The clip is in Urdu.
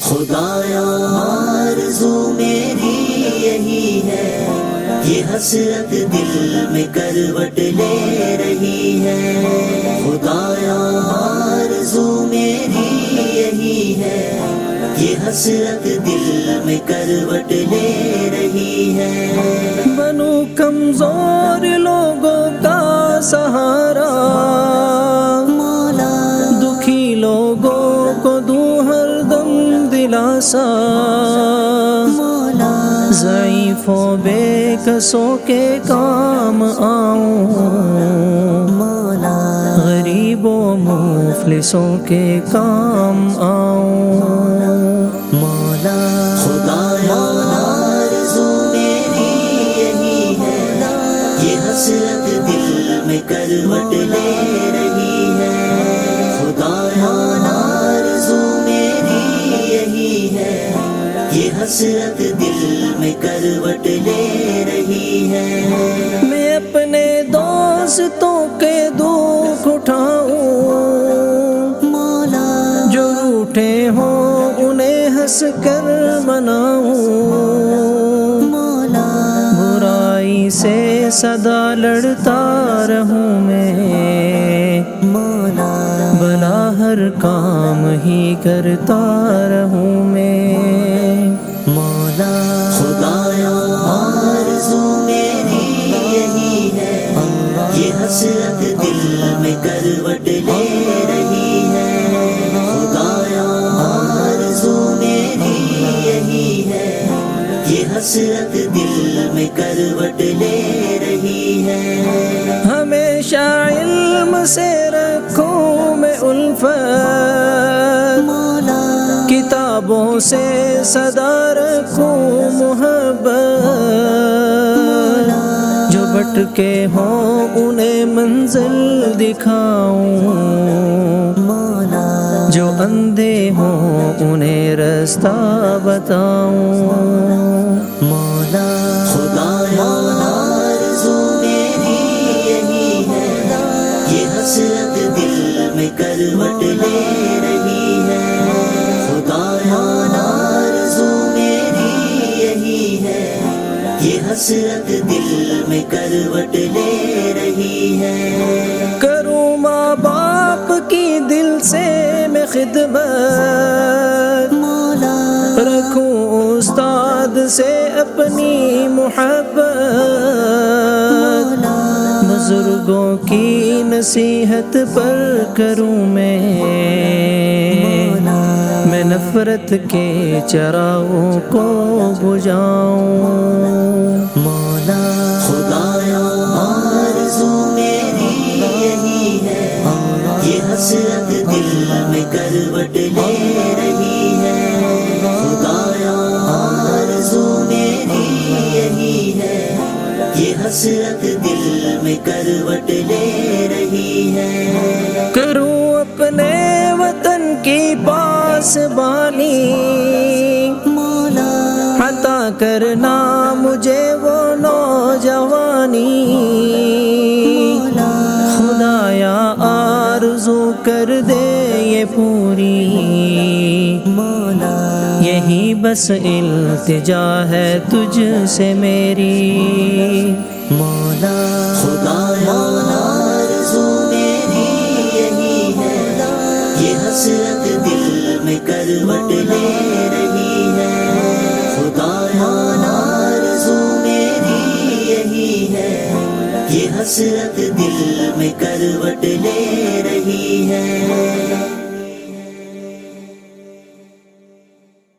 خدایا آرزو میری یہی ہے، یہ حسرت دل میں کروٹ لے رہی ہے۔ خدایا آرزو میری یہی ہے، یہ حسرت دل میں کروٹ لے رہی ہے۔ بنو کمزور لوگوں کا سہارا، مولا دکھی لوگوں کو دوں ہر دم دلاسا، مولا ضعیفوں بے کسوں کے کام آؤں، مولا غریبوں مفلسوں کے کام آؤں۔ مولا خدایا آرزو میری یہی ہے، یہ حسرت دل میں کروٹ لے رہی ہے۔ خدایا آرزو میری یہی ہے، یہ حسرت دل میں کروٹ لے رہی ہے۔ میں اپنے دوستوں کے دکھ اٹھاؤں، مولا جو روٹھے ہوں انہیں ہنس کر مناؤں، مولا برائی سے سدا لڑتا رہوں میں، مولا بھلا ہر کام ہی کرتا رہوں میں۔ مولا خدایا آرزو میری یہی ہے، یہ حسرت دل میں کروٹ لے رہی ہے۔ خدایا آرزو میری یہی ہے، یہ حسرت دل میں کروٹ لے رہی ہے۔ ہمیشہ علم سے رکھوں میں الفت، مولا کتابوں سے صدا رکھوں محبت، جو بھٹکے ہوں انہیں منزل دکھاؤں، مولا جو اندھے ہوں انہیں رستہ بتاؤں۔ مولا خدایا آرزو میری یہی ہے، یہ حسرت دل میں کروٹ لے رہی ہے۔ خدایا آرزو میری یہی ہے، یہ حسرت دل میں کروٹ لے رہی ہے۔ کروں ماں باپ کی دل سے میں خدمت، مولا رکھوں استاد سے اپنی محبت، بزرگوں کی نصیحت پر کروں میں نفرت کے چراغوں کو بجھاؤں۔ مولا خدایا آرزو میری یہی ہے، یہ حسرت دل میں کروٹ لے رہی ہے۔ خدایا آرزو میری یہی ہے، یہ حسرت دل میں کروٹ لے رہی ہے۔ کروں اپنے وطن کی پاسبانی، مولا عطا کرنا مجھے وہ نوجوانی، خدایا آرزو کر دے یہ پوری، مولا یہی بس التجا ہے تجھ سے میری۔ مولا خدایا آرزو میری یہی ہے، یہ حسرت دل میں کروٹ لے رہی ہے۔ خدایا آرزو میری یہی ہے، یہ حسرت دل میں کروٹ لے رہی ہے۔